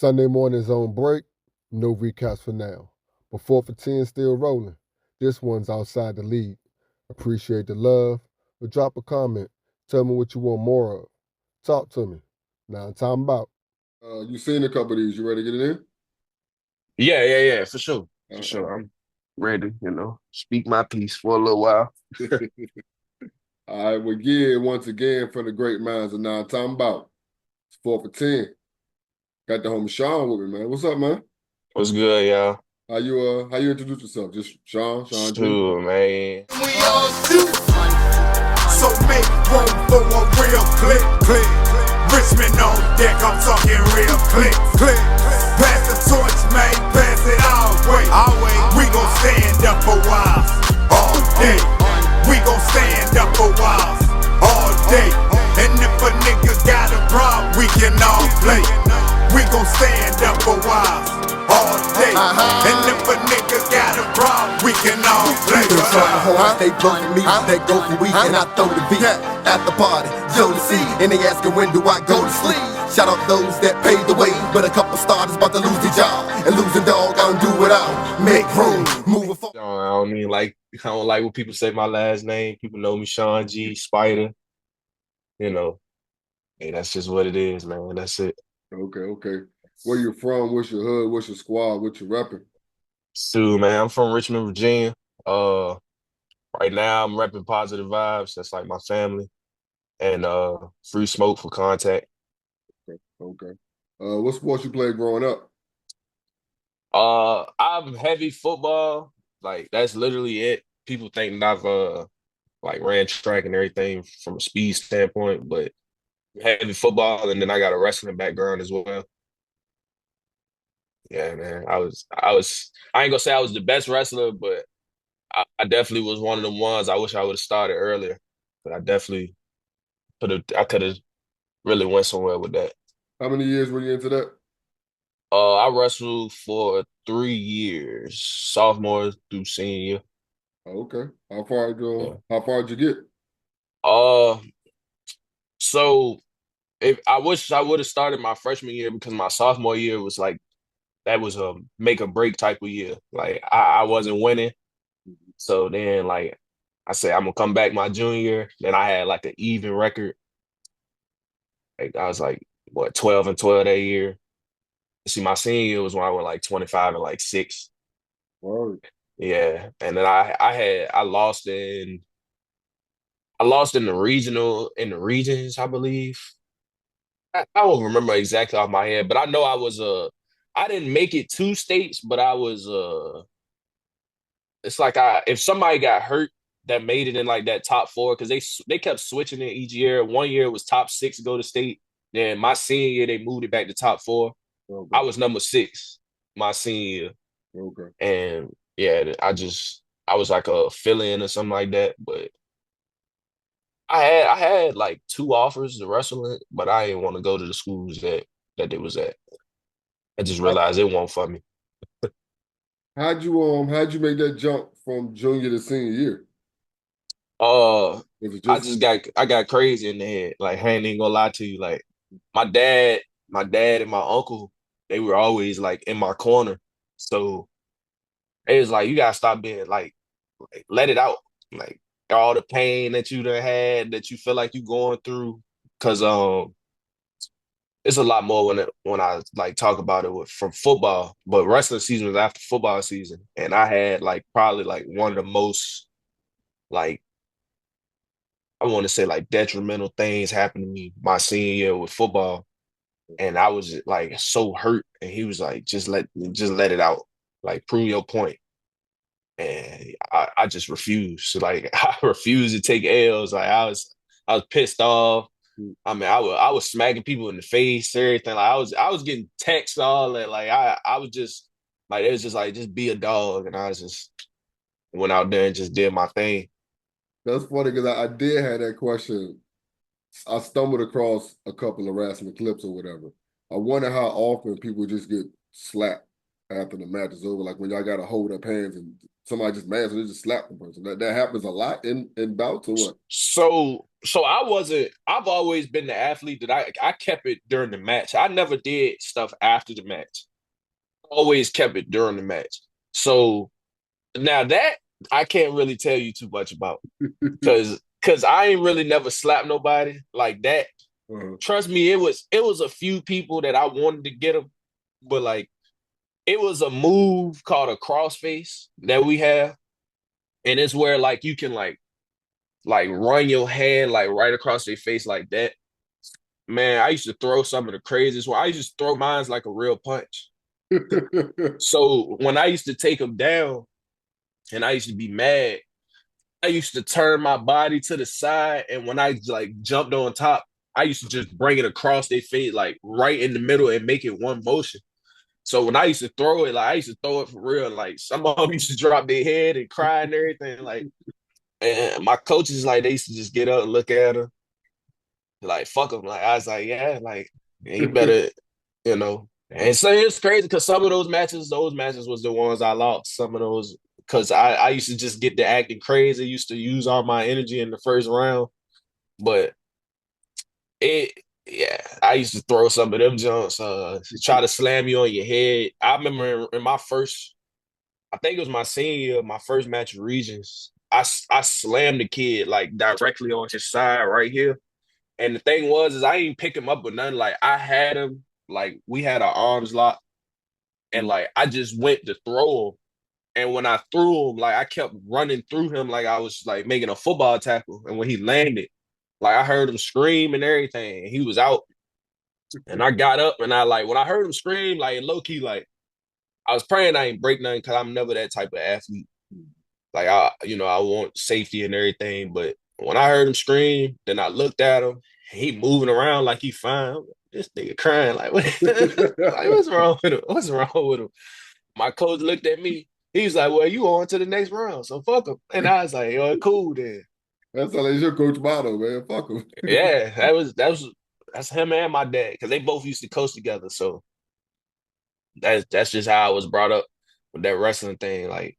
Sunday morning's on break, no recaps for now. But 4th&10 still rolling. This one's outside the league. Appreciate the love, but drop a comment. Tell me what you want more of. Talk to me. Now time about. You seen a couple of these. You ready to get it in? Yeah, for sure. For Uh-uh. sure. I'm ready, speak my piece for a little while. All right, well, yeah, once again for the great minds of now time about. It's 4th&10. Got the homie Shawn with me, man. What's up, man? What's good, y'all? How you introduce yourself? Just Shawn G? Sure, man. We all do. So make room for a real click, click. Richmond on deck, I'm talking real click, click. Pass the torch, man, pass it our way. We gon' stand up for while, all day. We gon' stand up for while, all day. And if a nigga got a problem, we can all play. We gon' stand up for while, all day. And if a nigga got a problem, we can all play. They blow for me, they go for weed, and I throw the beat at the party. Joe to see, and they asking when do I go to sleep. Shout out those that paved the way, but a couple starters about to lose their job. And losing dog, I don't do without. Make room, moving forward. I don't like when people say my last name. People know me, Shawn G, Spider. Hey, that's just what it is, man. That's it. Okay. Where you from? What's your hood? What's your squad? What you repping? So, man, I'm from Richmond, Virginia. Right now I'm repping Positive Vibes. That's like my family. And Free Smoke for Contact. Okay. What sports you played growing up? I'm heavy football. Like that's literally it. People think that I've like ran track and everything from a speed standpoint, but heavy football, and then I got a wrestling background as well. Yeah, man. I ain't gonna say I was the best wrestler, but I definitely was one of the ones. I wish I would have started earlier. But I could have really went somewhere with that. How many years were you into that? I wrestled for 3 years, sophomore through senior. Okay. Yeah. How far did you get? Uh, so if I wish I would have started my freshman year because my sophomore year was like that was a make or break type of year. Like I wasn't winning, so then like I said I'm gonna come back my junior year. Then I had like an even record. Like I was like what 12-12 that year. See, my senior year was when I went like 25 and like 6. Word. Yeah, and then I lost in the regions, I believe. I don't remember exactly off my head, but I know I didn't make it 2 states, but I was it's like if somebody got hurt that made it in like that top four because they kept switching it each year. One year it was top 6 to go to state. Then my senior year they moved it back to top 4. Okay. I was number 6 my senior year. Okay. And yeah, I was like a fill-in or something like that. But I had like 2 offers to wrestle it, but I didn't want to go to the schools that it was at. I just realized it wasn't for me. How'd you make that jump from junior to senior year? Uh Was it I just just got crazy in the head. Like I ain't even gonna lie to you. Like my dad and my uncle, they were always like in my corner. So it was like you gotta stop being like let it out. Like all the pain that you done had that you feel like you going through. Cause it's a lot more when I like talk about it from football, but wrestling season was after football season, and I had like probably like one of the most like I want to say like detrimental things happen to me my senior year with football, and I was like so hurt, and he was like, just let it out, like prove your point, and I just refused. Like I refused to take L's. Like I was pissed off. I mean, I was smacking people in the face, everything. Like I was getting texts, all that. Like I was just like it was just like just be a dog, and I was just went out there and just did my thing. That's funny because I did have that question. I stumbled across a couple of harassment clips or whatever. I wonder how often people just get slapped. after the match is over? Like when y'all got to hold up hands and somebody just mad, so they just slap the person. That happens a lot in bouts or what? So I've always been the athlete that I kept it during the match. I never did stuff after the match. Always kept it during the match. So now that I can't really tell you too much about because I ain't really never slapped nobody like that. Trust me, it was a few people that I wanted to get them, but like it was a move called a crossface that we have, and it's where like you can like run your hand like right across their face like that. Man, I used to throw some of the craziest one. I used to throw mines like a real punch. So when I used to take them down and I used to be mad, I used to turn my body to the side, and when I like jumped on top, I used to just bring it across their face, like right in the middle, and make it one motion. So when I used to throw it, like I used to throw it for real. Like some of them used to drop their head and cry and everything. Like, and my coaches, like they used to just get up and look at her, like fuck them. Like I was like, yeah, like you better, you know. And so it's crazy because some of those matches was the ones I lost. Some of those because I used to just get to acting crazy. Used to use all my energy in the first round, but it yeah, I used to throw some of them jumps, try to slam you on your head. I remember in my first, I think it was my senior year, my first match of Regions. I slammed the kid like directly on his side right here. And the thing was, is I didn't pick him up with nothing. Like I had him, like we had our arms locked, and like I just went to throw him. And when I threw him, like I kept running through him like I was like making a football tackle. And when he landed, like I heard him scream and everything. And he was out. And I got up and I like when I heard him scream, like low key, like I was praying I ain't break nothing because I'm never that type of athlete. Like I want safety and everything. But when I heard him scream, then I looked at him. He moving around like he fine. This nigga crying like, what? Like what's wrong with him? What's wrong with him? My coach looked at me. He was like, "Well, you on to the next round, so fuck him." And I was like, "Yo, cool then." That's like your coach motto, man. Fuck him. Yeah, that's him and my dad because they both used to coach together. So that's just how I was brought up with that wrestling thing. Like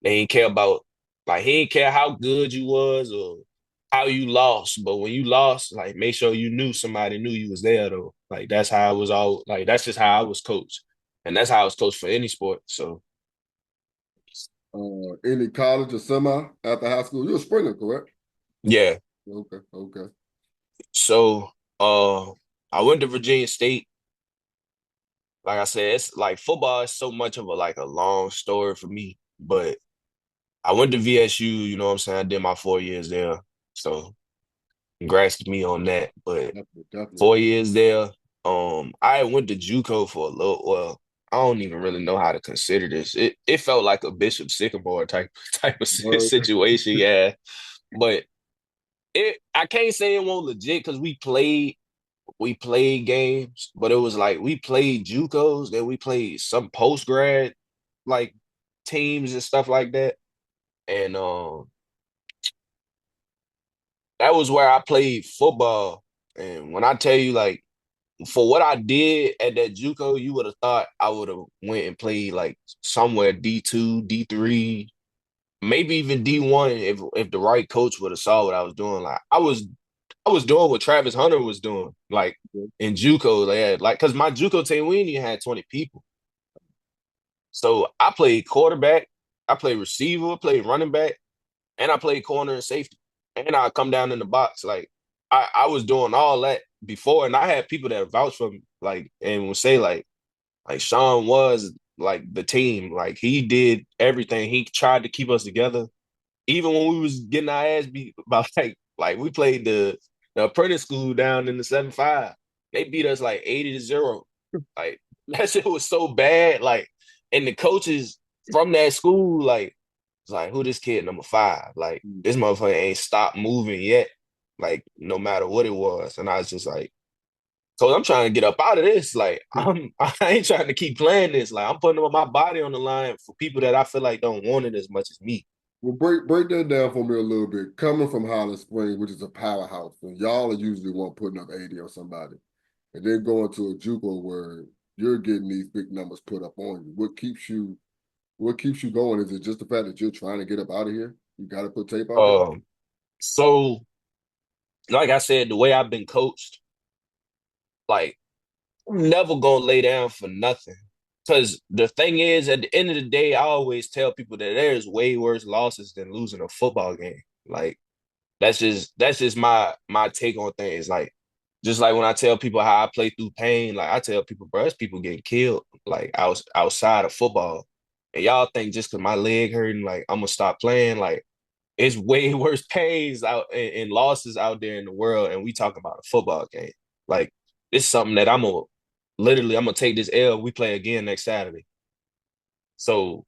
they ain't care about like he ain't care how good you was or how you lost. But when you lost, like make sure you knew somebody knew you was there though. Like that's how I was all like that's just how I was coached. And that's how I was coached for any sport. So Any college or semi after high school? You're a sprinter, correct? yeah. Okay. So I went to Virginia State. Like I said, it's like football is so much of a long story for me. But I went to VSU, you know what I'm saying? I did my 4 years there. So congrats to me on that. But Definitely. 4 years there. I went to JUCO for a little I don't even really know how to consider this. It felt like a Bishop Sycamore type of situation, yeah. But I can't say it won't legit because we played games, but it was like we played JUCOs, then we played some post grad like teams and stuff like that. And that was where I played football. And when I tell you, like, for what I did at that JUCO, you would have thought I would have went and played like somewhere D2, D3, maybe even D1 if the right coach would have saw what I was doing. Like I was doing what Travis Hunter was doing, like in JUCO. They had like because my JUCO team we only had 20 people, so I played quarterback, I played receiver, played running back, and I played corner and safety, and I come down in the box. Like I was doing all that before, and I had people that vouch for me, like and would say like Shawn was like the team, like he did everything. He tried to keep us together, even when we was getting our ass beat by like we played the apprentice school down in the 7-5. They beat us like 80-0. Like that shit was so bad. Like, and the coaches from that school, like, it's like, who this kid number 5? Like, this motherfucker ain't stopped moving yet. Like, no matter what it was. And I was just like, so I'm trying to get up out of this. Like, I ain't trying to keep playing this. Like, I'm putting my body on the line for people that I feel like don't want it as much as me. Well, break that down for me a little bit. Coming from Holland Springs, which is a powerhouse, and y'all are usually one putting up 80 on somebody, and then going to a JUCO where you're getting these big numbers put up on you? What keeps you going? Is it just the fact that you're trying to get up out of here? You got to put tape out there? So like I said, the way I've been coached, like I'm never gonna lay down for nothing. Because the thing is, at the end of the day, I always tell people that there's way worse losses than losing a football game. Like that's just my take on things. Like just like when I tell people how I play through pain, like I tell people, bro, there's people getting killed like outside of football. And y'all think just because my leg hurting, like I'm gonna stop playing, like it's way worse pains out and losses out there in the world, and we talk about a football game. Like it's something that I'm gonna take this L. We play again next Saturday. So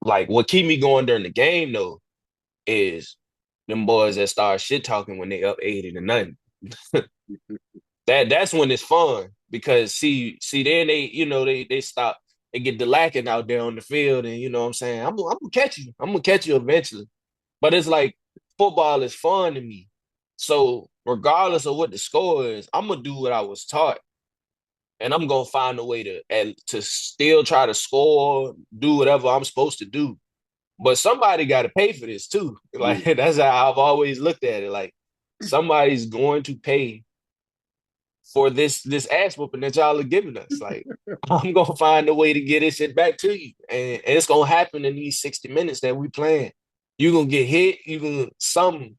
like what keep me going during the game though is them boys that start shit talking when they up 80-0. That's when it's fun because see then they stop, they get the lacking out there on the field, and you know what I'm saying, I'm gonna catch you. I'm gonna catch you eventually. But it's like football is fun to me. So regardless of what the score is, I'm gonna do what I was taught, and I'm gonna find a way to still try to score, do whatever I'm supposed to do. But somebody got to pay for this too. Like that's how I've always looked at it. Like somebody's going to pay for this ass whooping that y'all are giving us. Like I'm gonna find a way to get this shit back to you, and it's gonna happen in these 60 minutes that we playing. You gonna get hit. You gonna something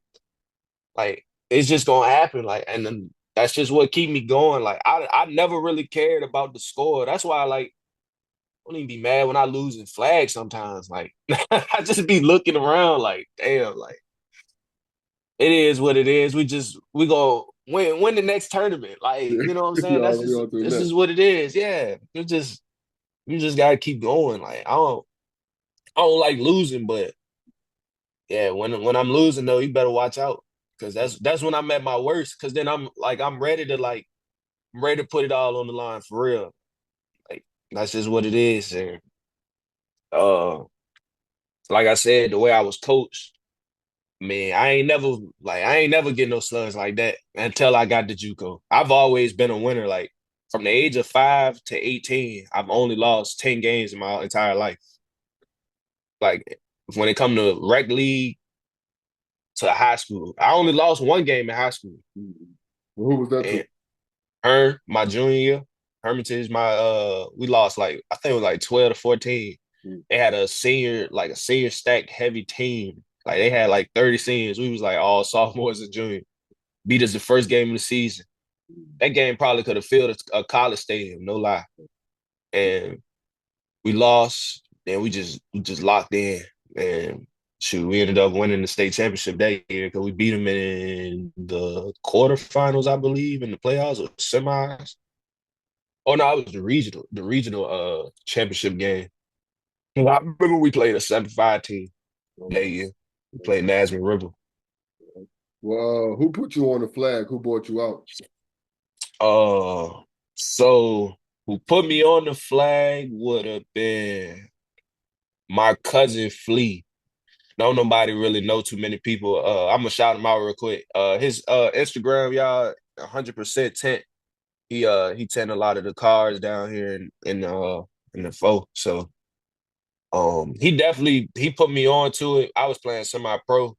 like it's just gonna happen. Like and then that's just what keep me going. Like I never really cared about the score. That's why like I don't even be mad when I lose in flag sometimes. Like I just be looking around like damn, like it is what it is. We go win the next tournament. Like, you know what I'm saying? You That's already just on to the this next. is what it is. Yeah. You just gotta keep going. Like I don't like losing, but yeah, when I'm losing though, you better watch out. Cause that's when I'm at my worst. Cause then I'm ready to I'm ready to put it all on the line for real. Like that's just what it is. And uh like I said, the way I was coached, man, I ain't never get no slugs like that until I got to JUCO. I've always been a winner. Like from the age of 5 to 18, I've only lost 10 games in my entire life. Like when it come to rec league to high school, I only lost one game in high school. Well, who was that to? And my junior year, Hermitage, we lost like I think it was like 12 to 14. They had a senior stacked heavy team. Like they had like 30 seniors. We was like all sophomores and juniors. Beat us the first game of the season. That game probably could have filled a college stadium, no lie. And we lost. Then we just locked in. And shoot, we ended up winning the state championship that year because we beat them in the quarterfinals, I believe, in the playoffs or semis. Oh no, it was the regional championship game. And I remember we played a 7-5 team that year. We played Nasmith River. Well, who put you on the flag? Who brought you out? So who put me on the flag would have been my cousin Flea. Don't nobody really know too many people. I'm gonna shout him out real quick. His Instagram, y'all, 100% tent. He tent a lot of the cars down here in the folk. So he put me on to it. I was playing semi-pro,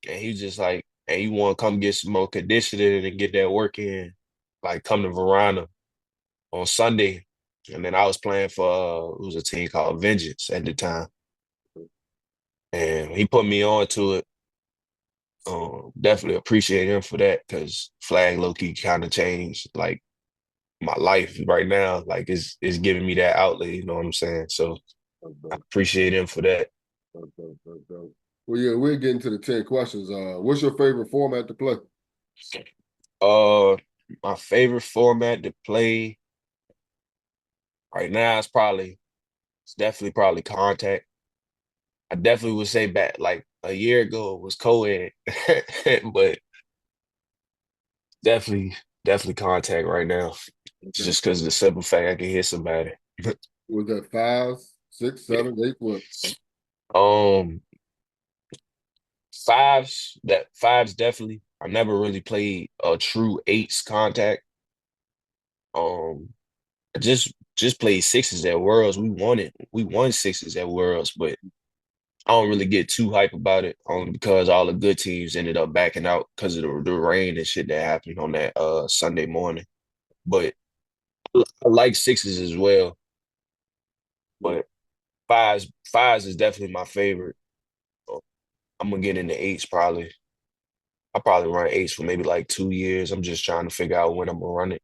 and he just like, hey, you want to come get some more conditioning and get that work in, like come to Verona on Sunday. And then I was playing for it was a team called Vengeance at the time. And he put me on to it. Definitely appreciate him for that because flag low key kind of changed like my life right now. Like it's giving me that outlet, you know what I'm saying? So I appreciate him for that. Well, yeah, we're getting to the 10 questions. What's your favorite format to play? My favorite format to play right now it's definitely probably contact. I definitely would say back like a year ago it was co-ed, but definitely contact right now. It's just because of the simple fact I can hit somebody. Was that 5, 6, 7, 8? What? Um, fives definitely. I never really played a true eights contact. Um, I just played sixes at Worlds. We won sixes at Worlds, but I don't really get too hype about it only because all the good teams ended up backing out because of the rain and shit that happened on that Sunday morning. But I like sixes as well. But fives is definitely my favorite. I'm gonna get into eights probably. I'll probably run eights for maybe like 2 years. I'm just trying to figure out when I'm gonna run it.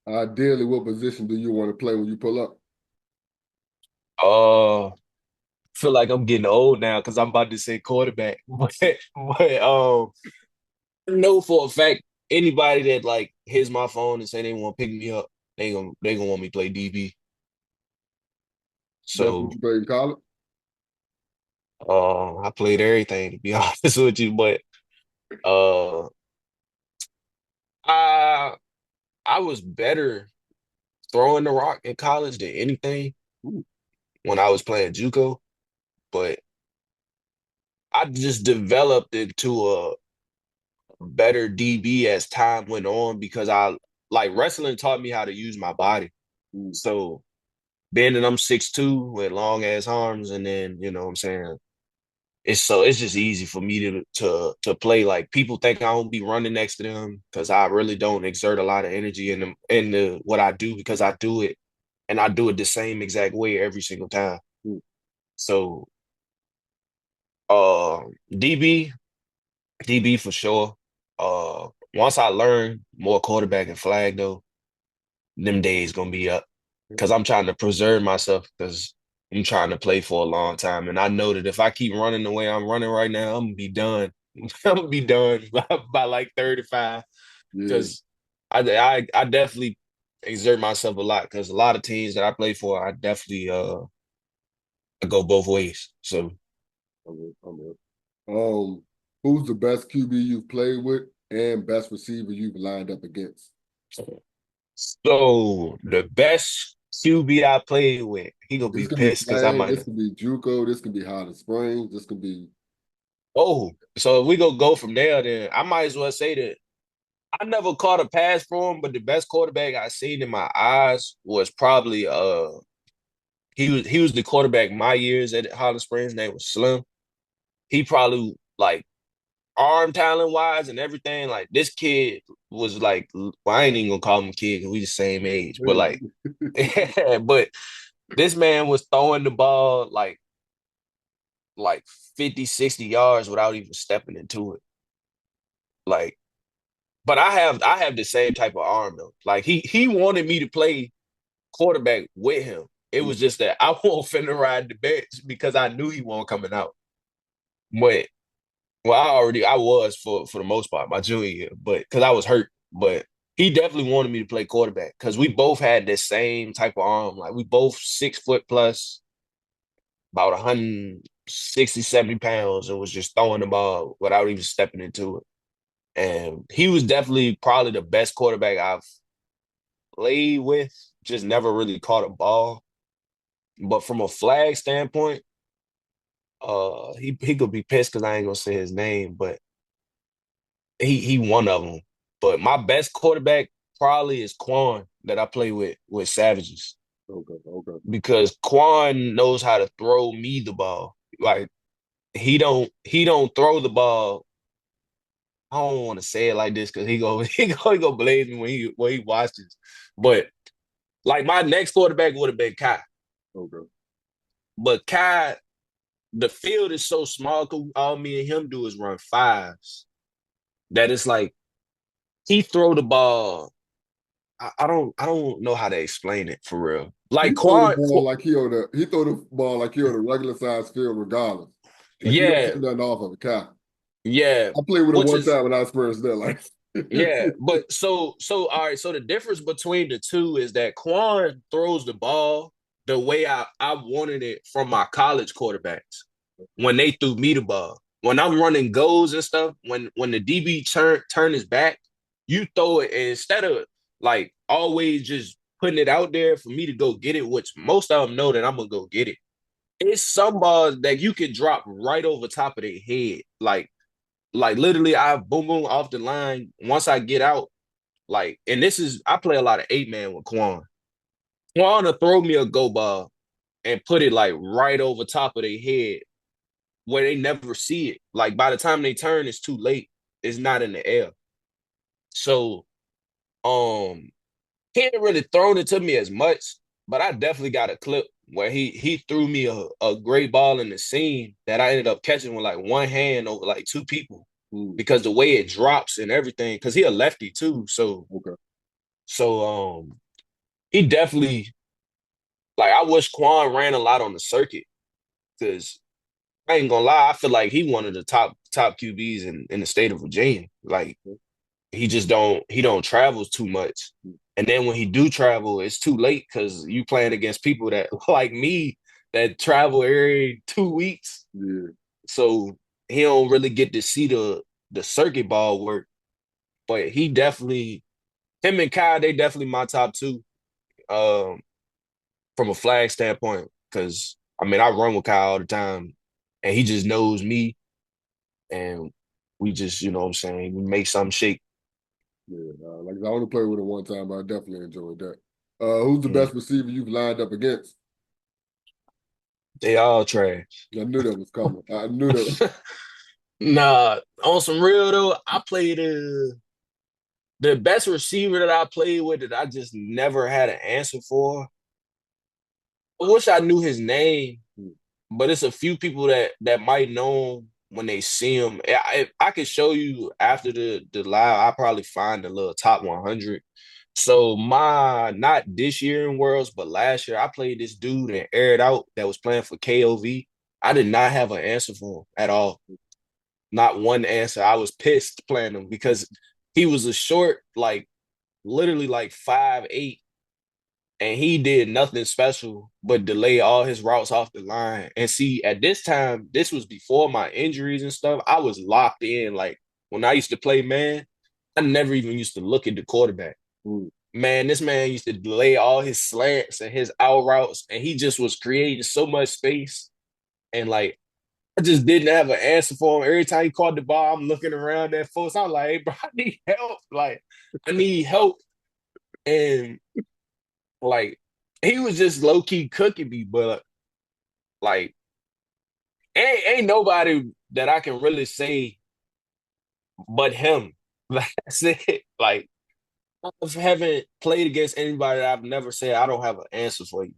Ideally, what position do you want to play when you pull up? Feel like I'm getting old now because I'm about to say quarterback. But I know for a fact anybody that like hits my phone and say they want to pick me up, they gonna want me to play DB. That's what So you played in college? I played everything to be honest with you, but uh I I was better throwing the rock in college than anything when I was playing JUCO, but I just developed into a better DB as time went on because I like wrestling taught me how to use my body. So being that I'm 6'2" with long ass arms, and then you know what I'm saying, it's just easy for me to play. Like people think I don't be running next to them because I really don't exert a lot of energy in the what I do because I do it and I do it the same exact way every single time. So uh DB DB for sure. Once I learn more quarterback and flag though, them days gonna be up because I'm trying to preserve myself because I'm trying to play for a long time, and I know that if I keep running the way I'm running right now, I'm gonna be done. I'm gonna be done by like 35 Yeah. because I definitely exert myself a lot because a lot of teams that I play for, I definitely I go both ways. So Um, who's the best QB you've played with and best receiver you've lined up against? so the best QB I played with, he gonna This be could be pissed because I flag, might this have. could be JUCO, this could be Highland Springs, this could be Oh, so if we go from there, then I might as well say that I never caught a pass for him, but the best quarterback I seen in my eyes was probably he was the quarterback my years at Holland Springs. Name was Slim. He probably like arm talent wise and everything. Like this kid was like, well, I ain't even gonna call him a kid because we the same age, but like, but this man was throwing the ball like 50, 60 yards without even stepping into it. Like, but I have the same type of arm though. Like he wanted me to play quarterback with him. It was just that I won't finna ride the bench because I knew he wasn't coming out. But well, I was for the most part my junior year, but because I was hurt. But he definitely wanted me to play quarterback because we both had the same type of arm. Like we both 6 foot plus, about 160, 70 pounds, and was just throwing the ball without even stepping into it. And he was definitely probably the best quarterback I've played with, just never really caught a ball. But from a flag standpoint, he could be pissed because I ain't gonna say his name, but he one of them. But my best quarterback probably is Quan that I play with Savages okay. because Quan knows how to throw me the ball. Like he don't throw the ball. I don't want to say it like this because he go blaze me when he watches. But like my next quarterback would have been Kai. Okay. But Kai, the field is so small. 'Cause all me and him do is run fives. That it's like he throw the ball. I don't know how to explain it for real. He Like throw the Quan, ball like he throw the ball like he on a regular size field regardless. Like he don't yeah, take nothing off of it, Cal. yeah, I played with him which one is time when I was first there. Like yeah. But so all right. So the difference between the two is that Quan throws the ball the way I wanted it from my college quarterbacks when they threw me the ball. When I'm running goals and stuff, when the DB turn his back, you throw it and instead of like always just putting it out there for me to go get it, which most of them know that I'm gonna go get it. It's some balls that you can drop right over top of their head. Like literally I boom boom off the line. Once I get out, Like, and I play a lot of 8-man with Quan. Quan will throw me a go ball and put it like right over top of their head where they never see it. Like by the time they turn, it's too late. It's not in the air. So he ain't really thrown it to me as much, but I definitely got a clip where he threw me a great ball in the seam that I ended up catching with like one hand over like two people because the way it drops and everything, because he a lefty too. So he definitely, like, I wish Quan ran a lot on the circuit because I ain't gonna lie, I feel like he one of the top QBs in the state of Virginia. Like he don't travel too much. And then when he do travel, it's too late because you playing against people that like me that travel every 2 weeks. Yeah. So he don't really get to see the circuit ball work. But he definitely, him and Kyle, they definitely my top two from a flag standpoint. Cause I mean I run with Kyle all the time and he just knows me and we just, you know what I'm saying, we make something shake. Yeah, like I only played with him one time, but I definitely enjoyed that. Who's the best receiver you've lined up against? They all trash. I knew that was coming. I knew that. Nah, on some real though, I played the best receiver that I played with that I just never had an answer for. I wish I knew his name, but it's a few people that might know him when they see him. I could show you after the live. I'll probably find a little top 100. So not this year in Worlds, but last year I played this dude and aired out that was playing for KOV. I did not have an answer for him at all. Not one answer. I was pissed playing him because he was a short, like literally like 5'8", and he did nothing special but delay all his routes off the line. And see, at this time, this was before my injuries and stuff. I was locked in. Like when I used to play man, I never even used to look at the quarterback. Man, this man used to delay all his slants and his out routes, and he just was creating so much space. And like, I just didn't have an answer for him. Every time he caught the ball, I'm looking around at folks. I'm like, hey, bro, I need help. Like, I need help. And like, he was just low key cooking me, but like, ain't nobody that I can really say but him. Like, that's it. Like, I haven't played against anybody that I've never said I don't have an answer for you.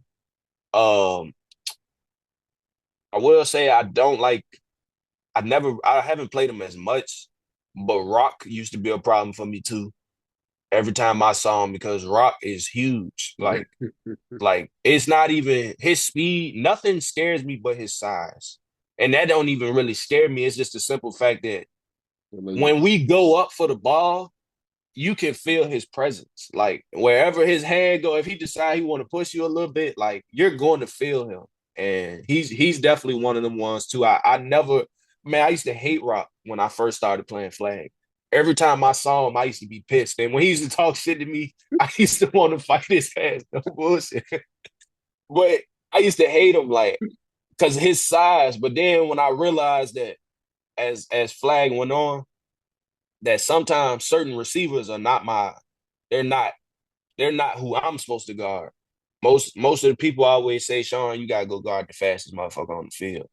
I will say I don't like. I haven't played him as much, but Rock used to be a problem for me too. Every time I saw him, because Rock is huge. Like it's not even his speed. Nothing scares me but his size, and that don't even really scare me. It's just the simple fact that when we go up for the ball, you can feel his presence. Like wherever his hand go, if he decide he want to push you a little bit, like you're going to feel him. And he's definitely one of them ones too. I never, man, I used to hate Rock when I first started playing flag. Every time I saw him, I used to be pissed. And when he used to talk shit to me, I used to want to fight his ass. No bullshit. But I used to hate him like because of his size. But then when I realized that as flag went on, that sometimes certain receivers are not they're not who I'm supposed to guard. Most of the people always say, Shawn, you gotta go guard the fastest motherfucker on the field.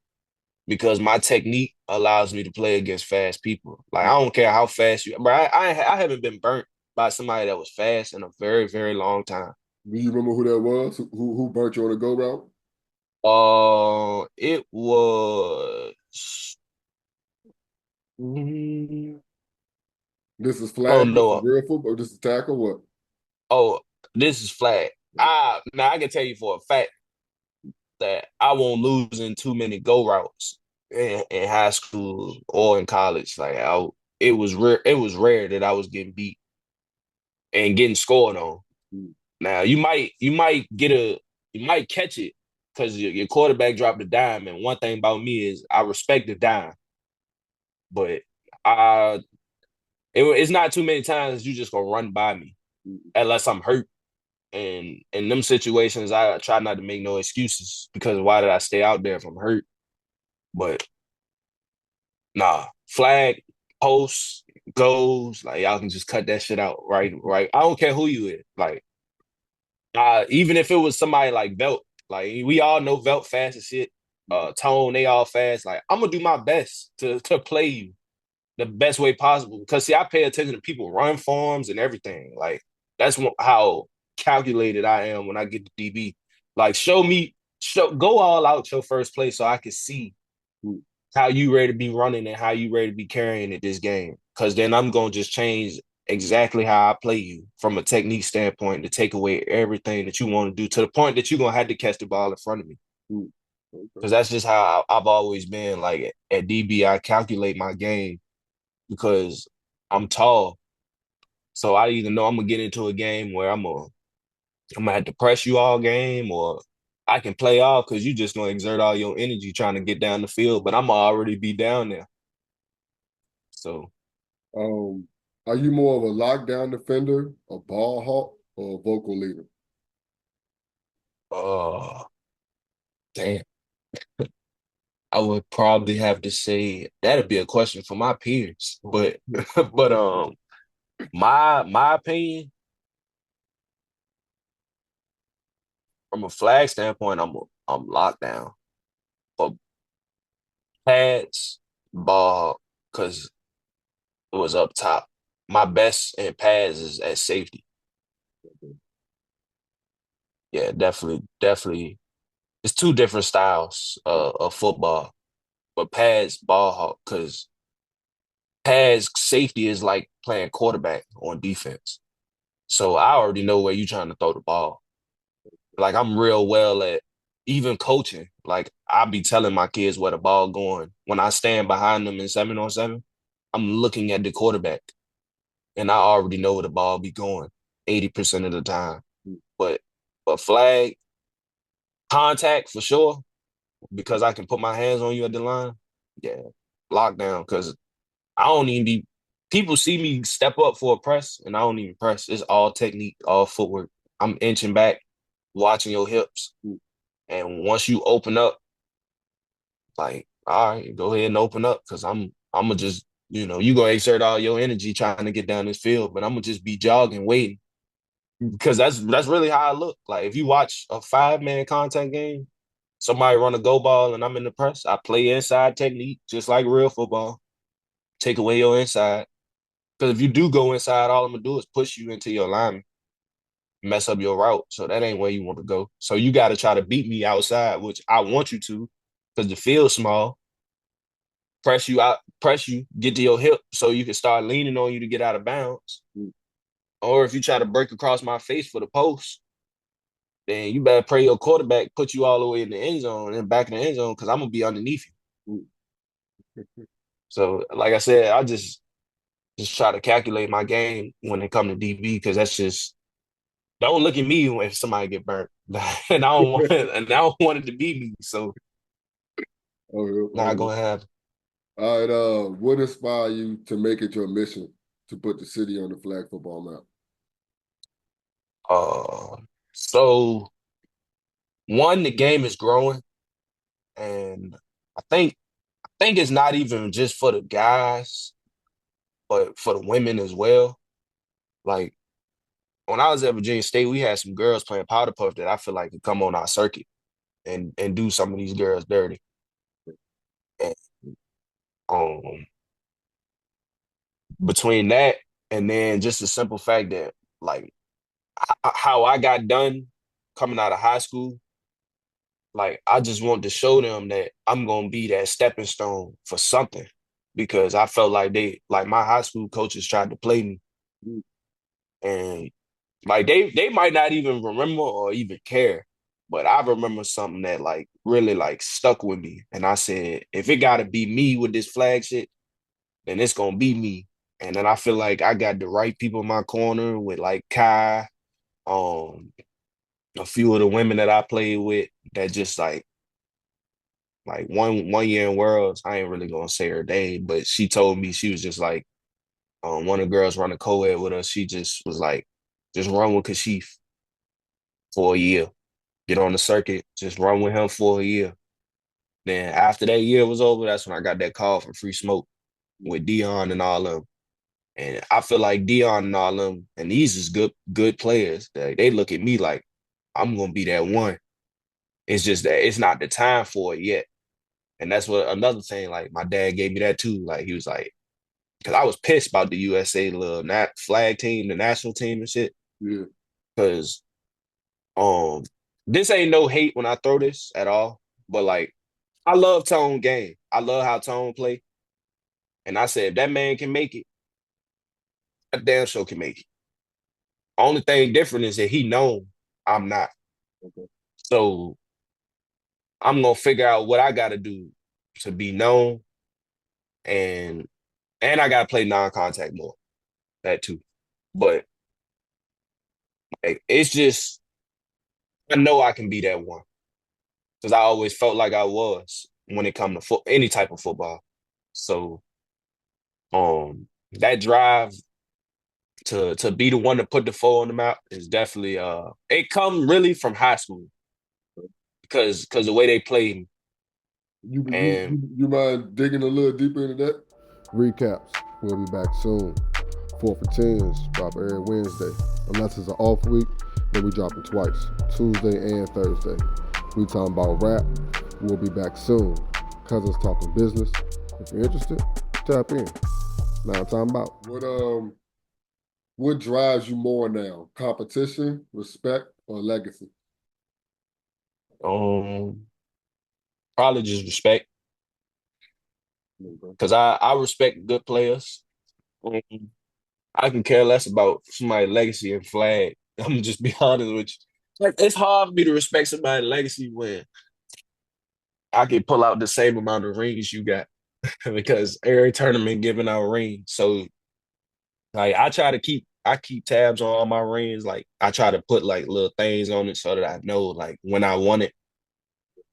Because my technique allows me to play against fast people. Like I don't care how fast you, but I haven't been burnt by somebody that was fast in a very, very long time. Do you remember who that was? Who burnt you on the go route? It was This is oh flag. This is no. real football. This is tackle. What? Oh, this is flag. Now I can tell you for a fact that I won't lose in too many go routes in high school or in college. Like it was rare. It was rare that I was getting beat and getting scored on. Now you might catch it because your quarterback dropped a dime. And one thing about me is I respect the dime, but it's not too many times you just gonna run by me unless I'm hurt. And in them situations, I try not to make no excuses because why did I stay out there if I'm hurt? But nah, flag, post, goes, like y'all can just cut that shit out, right? Right. I don't care who you is. Like, even if it was somebody like Velt, like we all know Velt fast as shit. Tone, they all fast. Like, I'm gonna do my best to play you the best way possible. Because see, I pay attention to people run forms and everything. Like, that's how calculated I am when I get to DB. Like, go all out your first play so I can see how you ready to be running and how you ready to be carrying it this game. Because then I'm gonna just change exactly how I play you from a technique standpoint to take away everything that you want to do to the point that you're gonna have to catch the ball in front of me. Because that's just how I've always been. Like at DB, I calculate my game because I'm tall. So I either know I'm gonna get into a game where I'm gonna have to press you all game, or I can play off because you just gonna exert all your energy trying to get down the field, but I'm already be down there. So Are you more of a lockdown defender, a ball hawk, or a vocal leader? Damn. I would probably have to say that'd be a question for my peers. But but my opinion, from a flag standpoint, I'm locked down. For pads, ball, because it was up top. My best in pads is at safety. Yeah, definitely. It's two different styles of football, but pads, ball hawk, because pads safety is like playing quarterback on defense. So I already know where you're trying to throw the ball. Like I'm real well at even coaching. Like I be telling my kids where the ball going. When I stand behind them in 7-on-7, I'm looking at the quarterback and I already know where the ball be going 80% of the time. But flag, contact for sure, because I can put my hands on you at the line. Yeah, lockdown. Because I don't even be. People see me step up for a press, and I don't even press. It's all technique, all footwork. I'm inching back, watching your hips, and once you open up, like, all right, go ahead and open up, because I'm gonna just, you gonna exert all your energy trying to get down this field, but I'm gonna just be jogging, waiting, because that's really how I look. Like if you watch a 5-man contact game, somebody run a go ball and I'm in the press, I play inside technique just like real football. Take away your inside. Because if you do go inside, all I'm gonna do is push you into your lineman, mess up your route. So that ain't where you want to go. So you got to try to beat me outside, which I want you to, because the field's small. Press you out, press you, get to your hip, so you can start leaning on you to get out of bounds. Or if you try to break across my face for the post, then you better pray your quarterback put you all the way in the end zone and back in the end zone, because I'm gonna be underneath you. So, like I said, I just try to calculate my game when it comes to DB, because that's just, don't look at me if somebody get burnt, and I don't want it to be me. So not gonna happen. All right. What inspired you to make it your mission to put the city on the flag football map? So one, the game is growing, and I think it's not even just for the guys, but for the women as well. Like when I was at Virginia State, we had some girls playing powder puff that I feel like could come on our circuit and do some of these girls dirty. And, um, between that and then just the simple fact that like how I got done coming out of high school, like I just want to show them that I'm gonna be that stepping stone for something, because I felt like my high school coaches tried to play me, and like they might not even remember or even care, but I remember something that like really like stuck with me, and I said, if it gotta be me with this flag shit, then it's gonna be me. And then I feel like I got the right people in my corner with like Kai, um, a few of the women that I played with that just like one year in Worlds, I ain't really gonna say her name, but she told me, she was just like, one of the girls running co-ed with us, she just was like, just run with Kashif for a year. Get on the circuit, just run with him for a year. Then after that year was over, that's when I got that call from Free Smoke with Dion and all of them. And I feel like Dion and all them, and these is good players. They look at me like I'm gonna be that one. It's just that it's not the time for it yet. And that's what another thing, like my dad gave me that too. Like he was like, because I was pissed about the USA little flag team, the national team and shit. Yeah. Because this ain't no hate when I throw this at all. But like I love Tone game. I love how Tone play. And I said if that man can make it, a damn show can make it. Only thing different is that he known I'm not. Okay. So I'm gonna figure out what I gotta do to be known, and I gotta play non-contact more. That too. But it's just I know I can be that one. Because I always felt like I was when it come to any type of football. So that drive to be the one to put the four on the map is definitely it come really from high school because the way they played. You mind digging a little deeper into that? Recaps. We'll be back soon. 4th&10s drop every Wednesday. Unless it's an off week, then we drop it twice, Tuesday and Thursday. We talking about rap. We'll be back soon. Cousins talking business. If you're interested, tap in. Now I'm talking about what drives you more now? Competition, respect, or legacy? Probably just respect. Because I respect good players. I can care less about somebody's legacy and flag. I'm gonna just be honest with you. Like it's hard for me to respect somebody's legacy when I can pull out the same amount of rings you got because every tournament giving out rings. So like I keep tabs on all my rings. Like I try to put like little things on it so that I know like when I want it.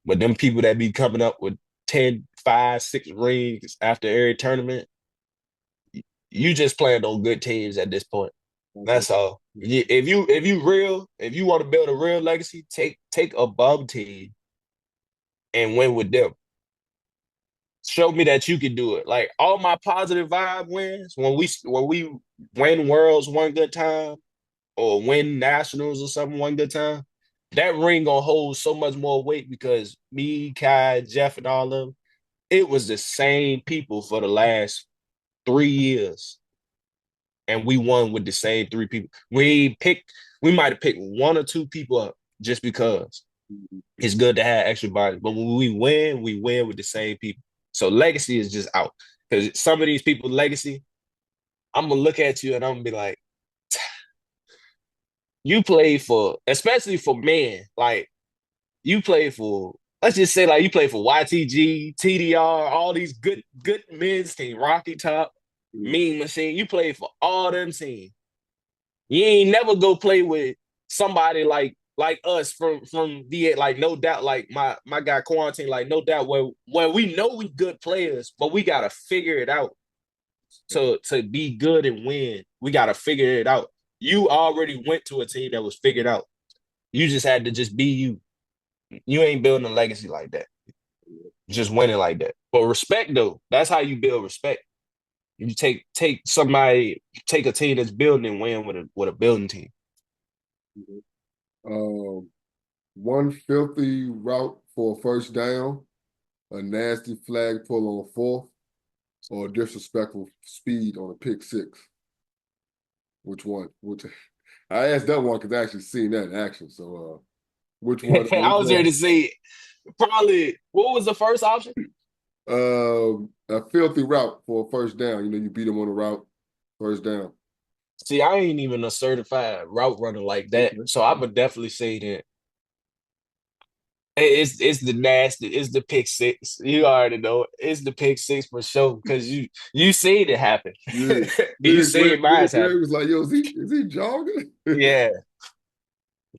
But them people that be coming up with 10, 5, 6 rings after every tournament, you just playing on good teams at this point. That's all. If you want to build a real legacy, take a bum team and win with them. Show me that you can do it. Like all my positive vibe wins when we win worlds one good time or win nationals or something one good time. That ring gonna hold so much more weight because me, Kai, Jeff, and all of them, it was the same people for the last 3 years. And we won with the same 3 people. We might have picked 1 or 2 people up just because it's good to have extra bodies. But when we win with the same people. So legacy is just out. Because some of these people, legacy, I'm gonna look at you and I'm gonna be like, you played for, especially for men, like you played for, let's just say like you played for YTG, TDR, all these good men's team, Rocky Top, Mean Machine. You played for all them teams. You ain't never go play with somebody like us from VA, like no doubt, like my guy Quarantine, like no doubt where we know we good players, but we gotta figure it out to be good and win. We gotta figure it out. You already went to a team that was figured out. You just had to just be you. You ain't building a legacy like that. Just winning like that. But respect though, that's how you build respect. You take a team that's building and win with a building team. One filthy route for a first down, a nasty flag pull on 4th, or a disrespectful speed on a pick 6. Which one? I asked that one because I actually seen that in action. So which one? I was there to say probably what was the first option? A filthy route for a first down. You know, you beat them on the route, first down. See, I ain't even a certified route runner like that. So I would definitely say that it's the nasty, it's the pick 6. You already know it. It's the pick 6 for sure because you seen it happen. Yeah. You seen mine happen. It was like, yo, is he jogging? Yeah.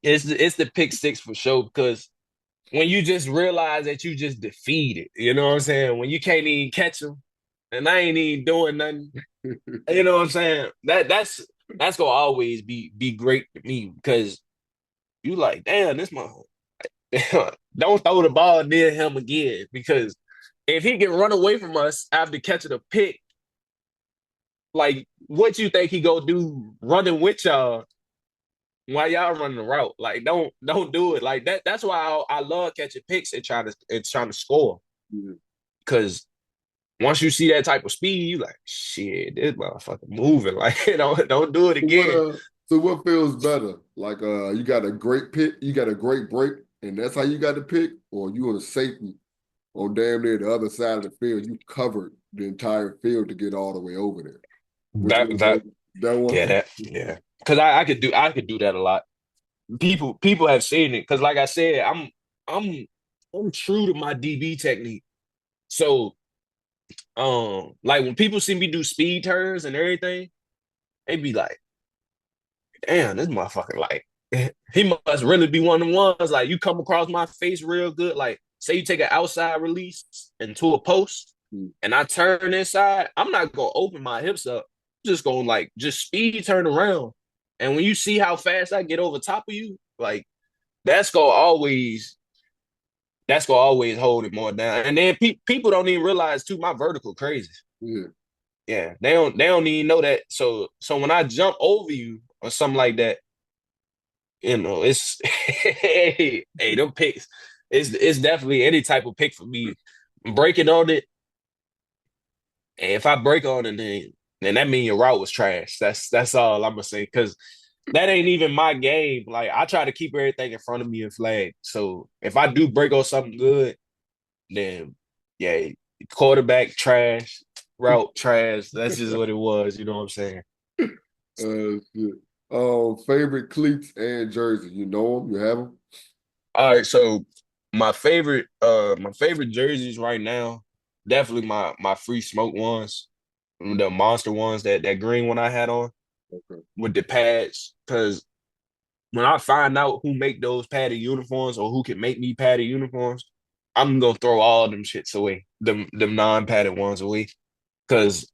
It's the pick 6 for sure because when you just realize that you just defeated, you know what I'm saying? When you can't even catch them and I ain't even doing nothing, you know what I'm saying? That's gonna always be great to me because you like, damn, this motherfucker. Don't throw the ball near him again because if he can run away from us after catching a pick, Like, what you think he go do running with y'all while y'all running the route? Like, don't do it like that. That's why I love catching picks and trying to score. Because once you see that type of speed, you like, shit, this motherfucker moving. Like, don't do it again. So what feels better? Like you got a great pick, you got a great break, and that's how you got the pick, or you on a safety on damn near the other side of the field, you covered the entire field to get all the way over there. Which That one? that That one? yeah. Because I could do that a lot. People have seen it. Because like I said, I'm true to my DB technique. So like when people see me do speed turns and everything, they be like, damn, this motherfucker, like, he must really be one of the ones. Like, you come across my face real good. Like, say you take an outside release into a post and I turn inside, I'm not gonna open my hips up. I'm just gonna like just speed turn around. And when you see how fast I get over top of you, like that's gonna always hold it more down. And then people don't even realize too, my vertical crazy. Yeah. Yeah, they don't even know that. So when I jump over you or something like that, it's hey, them picks. It's definitely any type of pick for me. Breaking on it, and if I break on it, then that means your route was trash. That's all I'm gonna say. Because that ain't even my game. Like, I try to keep everything in front of me and flag. So if I do break on something good, then yeah, quarterback trash, route trash. That's just what it was. You know what I'm saying? Shit. Favorite cleats and jersey. You know them? You have them? All right, so my favorite jerseys right now, definitely my free smoke ones, the monster ones, that green one I had on with the pads. Because when I find out who make those padded uniforms or who can make me padded uniforms, I'm gonna throw all them shits away, them non-padded ones away. Because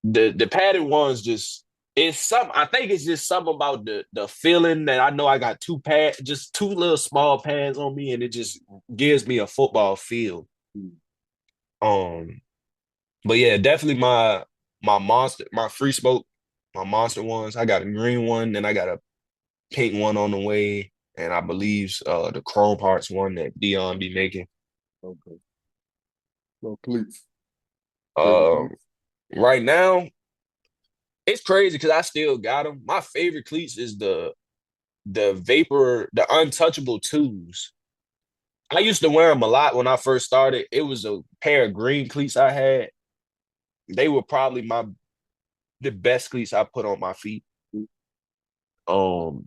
the padded ones just I think it's just something about the feeling that I know I got just two little small pads on me, and it just gives me a football feel. Um, but yeah, definitely my free smoke, my monster ones. I got a green one, then I got a pink one on the way, and I believe the chrome parts one that Dion be making. Okay. No cleats. Um, right now it's crazy because I still got them. My favorite cleats is the untouchable twos. I used to wear them a lot when I first started. It was a pair of green cleats I had. They were probably the best cleats I put on my feet. Those,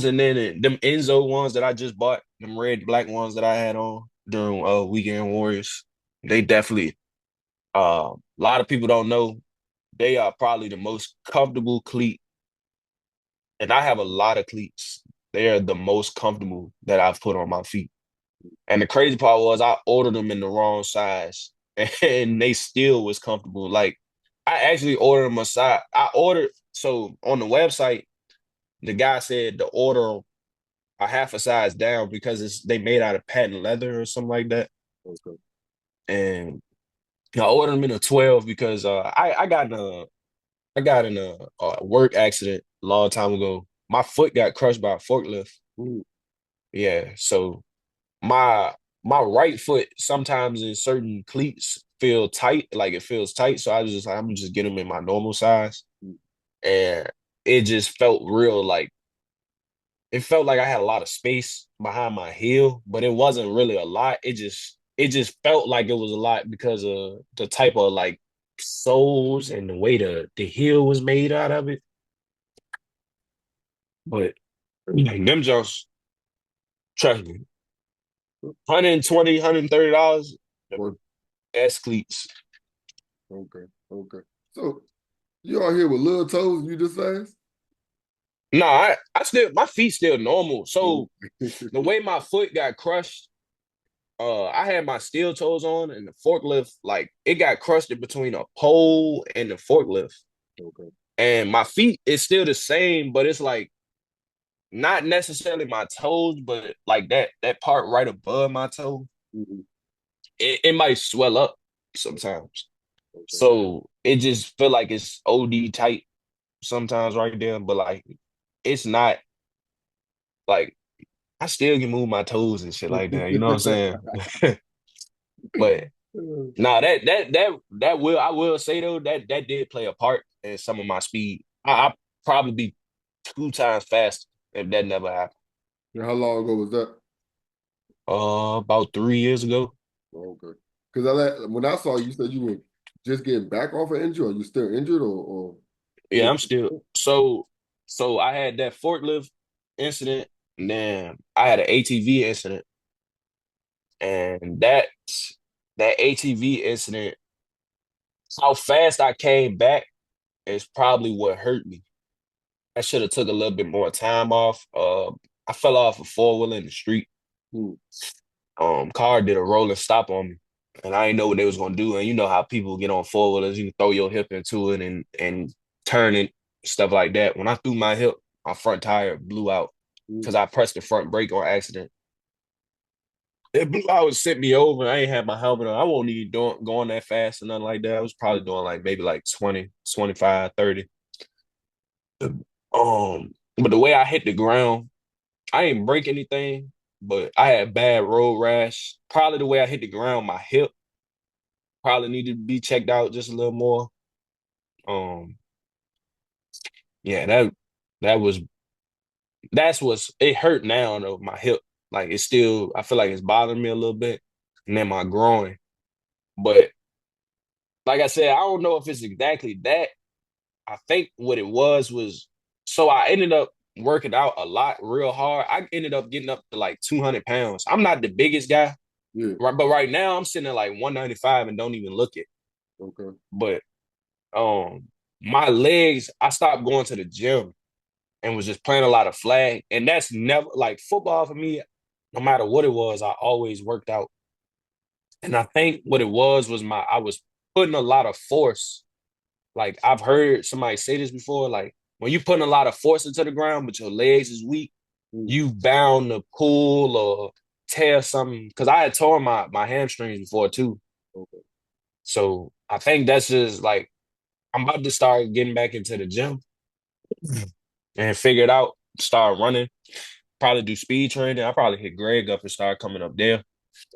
and then them Enzo ones that I just bought, them red black ones that I had on during Weekend Warriors. They definitely a lot of people don't know, they are probably the most comfortable cleat. And I have a lot of cleats. They are the most comfortable that I've put on my feet. And the crazy part was I ordered them in the wrong size and they still was comfortable. Like, I actually ordered them a size. So on the website, the guy said to order a half a size down because they made out of patent leather or something like that. Okay. And I ordered them in a 12 because I got in a work accident a long time ago. My foot got crushed by a forklift. Ooh. Yeah, so my right foot sometimes in certain cleats feel tight, like it feels tight. So I was just like, I'm just get them in my normal size, and it just felt real. Like, it felt like I had a lot of space behind my heel, but it wasn't really a lot. It just felt like it was a lot because of the type of like soles and the way the heel was made out of it. But like, them just, trust me, $120, $130, Work. S cleats. Okay. Okay. So you out here with little toes, you just asked? No, I still, my feet still normal. So the way my foot got crushed, I had my steel toes on, and the forklift, like, it got crushed in between a pole and the forklift. Okay. And my feet is still the same, but it's like not necessarily my toes, but like that part right above my toe, Mm-hmm. it might swell up sometimes. Okay. So it just feel like it's OD tight sometimes right there, but like it's not like I still can move my toes and shit like that. You know what I'm saying? But nah, that will I will say though that did play a part in some of my speed. I probably be 2 times faster if that never happened. And how long ago was that? About 3 years ago. Okay. Because when I saw you, you said you were just getting back off an injury. Are you still injured or you Yeah, were? I'm still so I had that forklift incident, and then I had an ATV incident, and that ATV incident, how fast I came back is probably what hurt me. I should have took a little bit more time off. I fell off a four-wheeler in the street. Hmm. Car did a rolling stop on me, and I didn't know what they was gonna do. And you know how people get on four-wheelers, you can throw your hip into it and turn it, stuff like that. When I threw my hip, my front tire blew out Hmm. because I pressed the front brake on accident. It blew out and sent me over. I ain't had my helmet on. I wasn't even going that fast or nothing like that. I was probably doing like maybe like 20, 25, 30. But the way I hit the ground, I ain't break anything, but I had bad road rash. Probably the way I hit the ground, my hip probably needed to be checked out just a little more. Um, yeah, that was that's what's it hurt now though, my hip. Like it's still I feel like it's bothering me a little bit. And then my groin. But like I said, I don't know if it's exactly that. I think what it was so I ended up working out a lot real hard. I ended up getting up to like 200 pounds. I'm not the biggest guy, Yeah. right? But right now I'm sitting at like 195 and don't even look it. Okay. But my legs, I stopped going to the gym and was just playing a lot of flag. And that's never like football for me, no matter what it was, I always worked out. And I think what it was I was putting a lot of force. Like I've heard somebody say this before, like when you putting a lot of force into the ground, but your legs is weak, Hmm. you bound to pull or tear something. Cause I had torn my hamstrings before too. Okay. So I think that's just like I'm about to start getting back into the gym and figure it out, start running, probably do speed training. I probably hit Greg up and start coming up there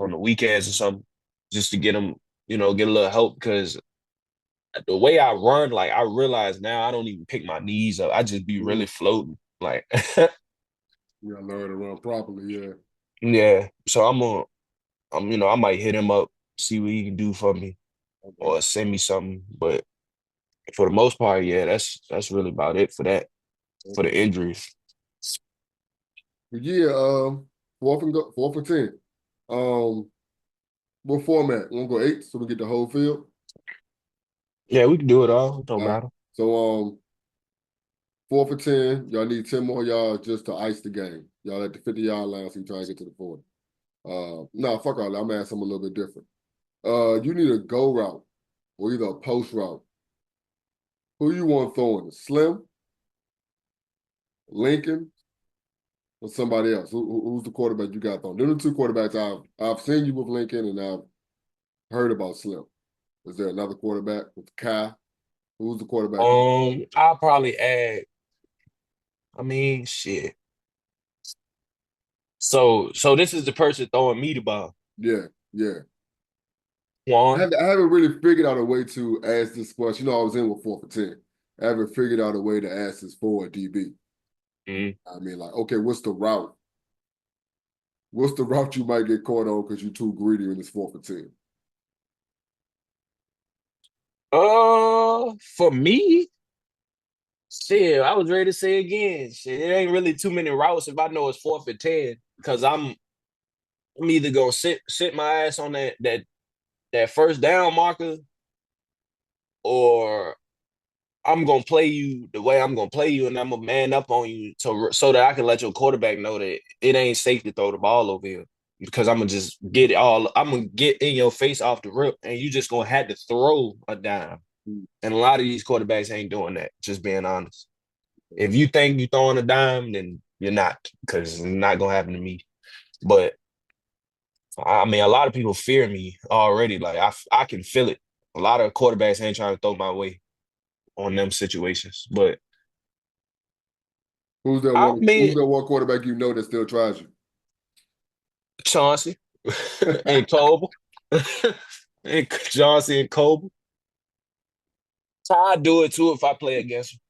on the weekends or something, just to get him, get a little help. Because the way I run, like I realize now I don't even pick my knees up. I just be Hmm. really floating. Like, You gotta learn to run properly. Yeah. yeah. So I might hit him up, see what he can do for me Okay. or send me something. But for the most part, yeah, that's really about it for that, for the Okay. injuries. But yeah. Fourth and 10. Um. What format? We're gonna go 8 so we get the whole field. Yeah, we can do it all. It don't All right. matter. So 4th and 10. Y'all need 10 more yards just to ice the game. Y'all at the 50-yard line, so you try to get to the 40. No, fuck all that. I'm gonna ask something a little bit different. You need a go route or either a post route. Who you want throwing? Slim, Lincoln, or somebody else? Who's the quarterback you got throwing? They're the two quarterbacks I've seen you with Lincoln and I've heard about Slim. Is there another quarterback with Kai? Who's the quarterback? I'll probably add. I mean, shit. So this is the person throwing me the ball. Yeah, yeah. Juan. I haven't really figured out a way to ask this question. I was in with 4th and 10. I haven't figured out a way to ask this for a DB. Mm. I mean, like, okay, what's the route? What's the route you might get caught on because you're too greedy in this 4th and 10? For me, shit, I was ready to say again. Shit, it ain't really too many routes if I know it's 4th and 10 because I'm either gonna sit my ass on that first down marker or I'm gonna play you the way I'm gonna play you, and I'm gonna man up on you so that I can let your quarterback know that it ain't safe to throw the ball over here because I'm gonna just get it all. I'm gonna get in your face off the rip, and you just gonna have to throw a dime. And a lot of these quarterbacks ain't doing that. Just being honest. If you think you throwing a dime, then you're not because it's not gonna happen to me. But I mean, a lot of people fear me already. Like I can feel it a lot of quarterbacks ain't trying to throw my way on them situations. But Who's that I one? Who's mean, that one quarterback you know that still tries you? Chauncey and Coble. And Chauncey and Coble. Ty do it too if I play against him.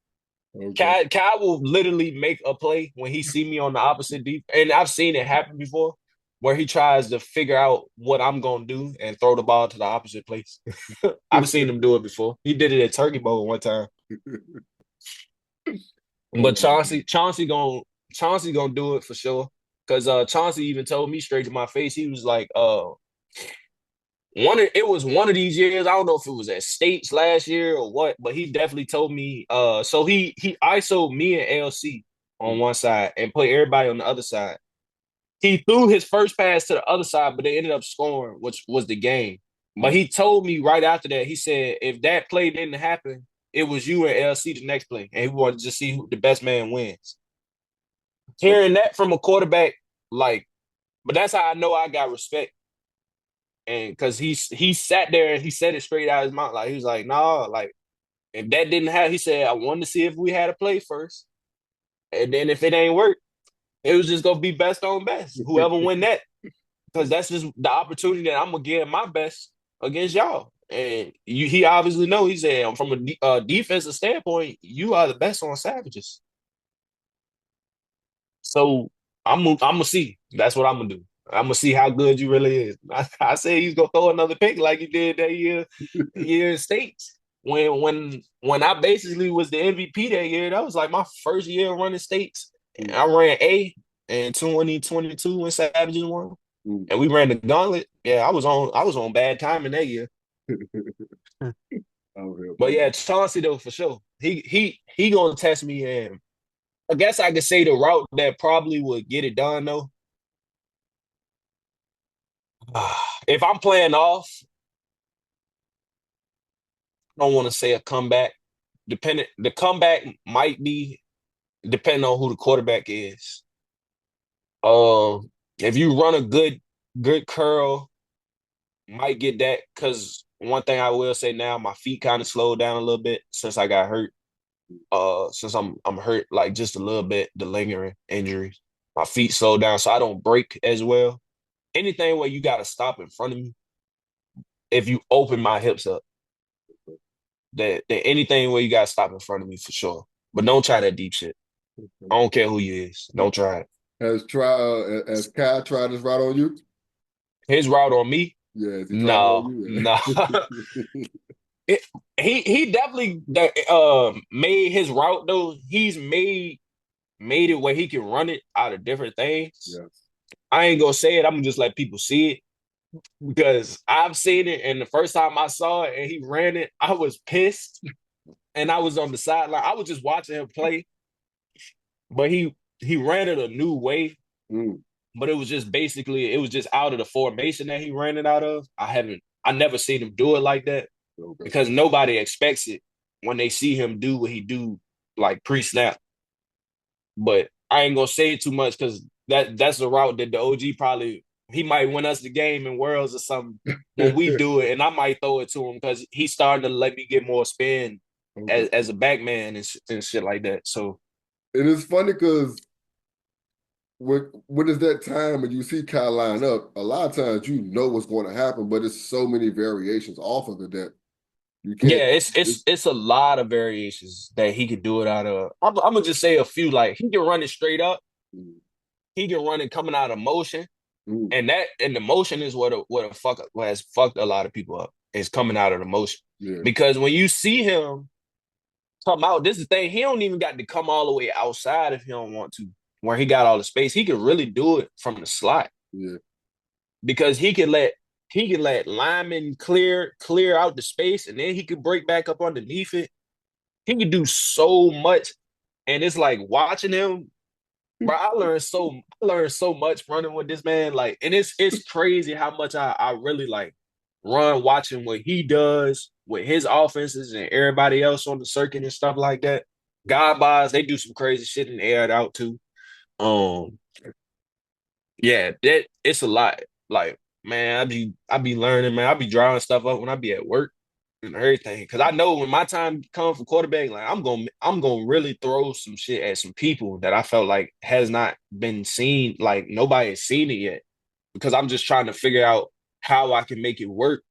Okay. Kai will literally make a play when he see me on the opposite deep, and I've seen it happen before, where he tries to figure out what I'm gonna do and throw the ball to the opposite place. I've seen him do it before. He did it at Turkey Bowl one time. But Chauncey gonna do it for sure. Cause Chauncey even told me straight to my face, he was like, it was one of these years. I don't know if it was at States last year or what, but he definitely told me. So he ISO'd me and LC on one side and put everybody on the other side. He threw his first pass to the other side, but they ended up scoring, which was the game. But he told me right after that, he said, if that play didn't happen, it was you and LC the next play. And he wanted to see who the best man wins. Hearing that from a quarterback, like, but that's how I know I got respect. And because he sat there and he said it straight out of his mouth. Like, he was like, nah, like, if that didn't happen, he said, I wanted to see if we had a play first. And then if it ain't work, it was just gonna be best on best. Whoever win that. Because that's just the opportunity that I'm gonna give my best against y'all. And he obviously know. He said, from a defensive standpoint, you are the best on Savages. So I'm gonna see. That's what I'm gonna do. I'm gonna see how good you really is. I say he's gonna throw another pick like he did that year in States. When I basically was the MVP that year, that was like my first year running States. And I ran A in 2022 when Savages won. And we ran the gauntlet. Yeah, I was on bad timing that year. But yeah, Chauncey though for sure. He gonna test me, and I guess I could say the route that probably would get it done though. If I'm playing off, I don't want to say a comeback. The comeback might be depending on who the quarterback is. If you run a good curl, might get that. Because one thing I will say now, my feet kind of slowed down a little bit since I got hurt. Since I'm hurt like just a little bit, the lingering injuries. My feet slowed down, so I don't break as well. Anything where you got to stop in front of me, if you open my hips up, that anything where you got to stop in front of me for sure. But don't try that deep shit. I don't care who you is. Don't try it. Has Kai tried his route on you? His route on me? Yeah, has he tried it No, on you? no. He definitely made his route though. He's made it where he can run it out of different things. Yes. I ain't gonna say it. I'm gonna just let people see it because I've seen it. And the first time I saw it and he ran it, I was pissed. And I was on the sideline. I was just watching him play, but he ran it a new way. But it was just basically out of the formation that he ran it out of. I never seen him do it like that because nobody expects it when they see him do what he do like pre-snap. But I ain't gonna say it too much because that's the route that the OG probably he might win us the game in Worlds or something when we do it, and I might throw it to him because he's starting to let me get more spin as a back man and shit like that. So it is funny because when it's that time and you see Kyle line up, a lot of times you know what's going to happen, but it's so many variations off of it that you can't. Yeah, it's a lot of variations that he could do it out of. I'm gonna just say a few. Like he can run it straight up. He can run it coming out of motion, and the motion is what has fucked a lot of people up. Is coming out of the motion because when you see him come out, this is the thing. He don't even got to come all the way outside if he don't want to. Where he got all the space, he can really do it from the slot. Yeah, because he can let linemen clear out the space, and then he could break back up underneath it. He can do so much, and it's like watching him, bro. I learned so much running with this man. Like, and it's crazy how much I really like run watching what he does with his offenses and everybody else on the circuit and stuff like that. God buys, they do some crazy shit and air it out too. Yeah, that it's a lot. Like, man, I be learning, man. I be drawing stuff up when I be at work. and everything. Because I know when my time comes for quarterback, like I'm gonna really throw some shit at some people that I felt like has not been seen. Like nobody has seen it yet. Because I'm just trying to figure out how I can make it work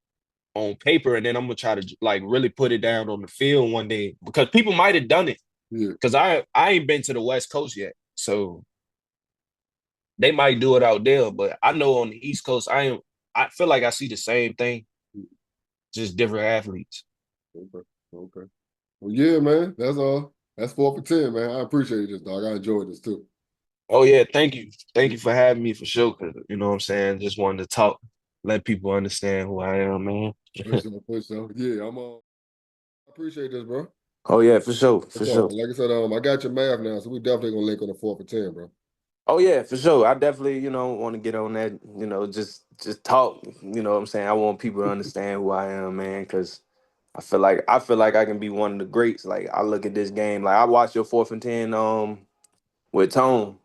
on paper, and then I'm gonna try to like really put it down on the field one day. Because people might have done it. Yeah. Because I ain't been to the West Coast yet, so they might do it out there. But I know on the East Coast, I feel like I see the same thing, just different athletes. Okay. Okay. Well, yeah, man. That's all. That's 4 for 10, man. I appreciate this, dog. I enjoyed this too. Oh yeah, thank you for having me for sure. Cause you know what I'm saying. Just wanted to talk, let people understand who I am, man. For sure, for sure. Yeah, I appreciate this, bro. Oh yeah, for sure, for That's sure. all. Like I said, I got your math now, so we definitely gonna link on the 4 for 10, bro. Oh yeah, for sure. I definitely, want to get on that. Just talk. You know what I'm saying. I want people to understand who I am, man. Cause I feel like I can be one of the greats. Like I look at this game, like I watched your 4th&10 with Tone.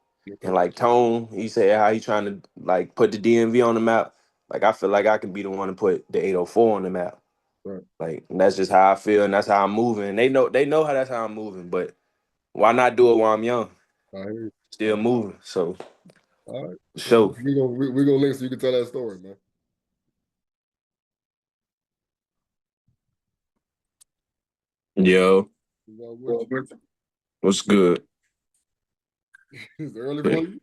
And like Tone, he said how he trying to like put the DMV on the map. Like I feel like I can be the one to put the 804 on the map. Right. Like and that's just how I feel, and that's how I'm moving. They know how that's how I'm moving, but why not do it while I'm young, I hear you. still moving? So All right. Well, show. we gonna link so you can tell that story, man. Yo, Is that what you- what's good? It's early for you?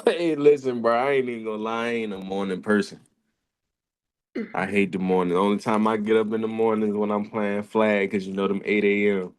Hey, listen, bro. I ain't even gonna lie. I ain't a morning person. I hate the morning. The only time I get up in the morning is when I'm playing flag, cause them 8 a.m.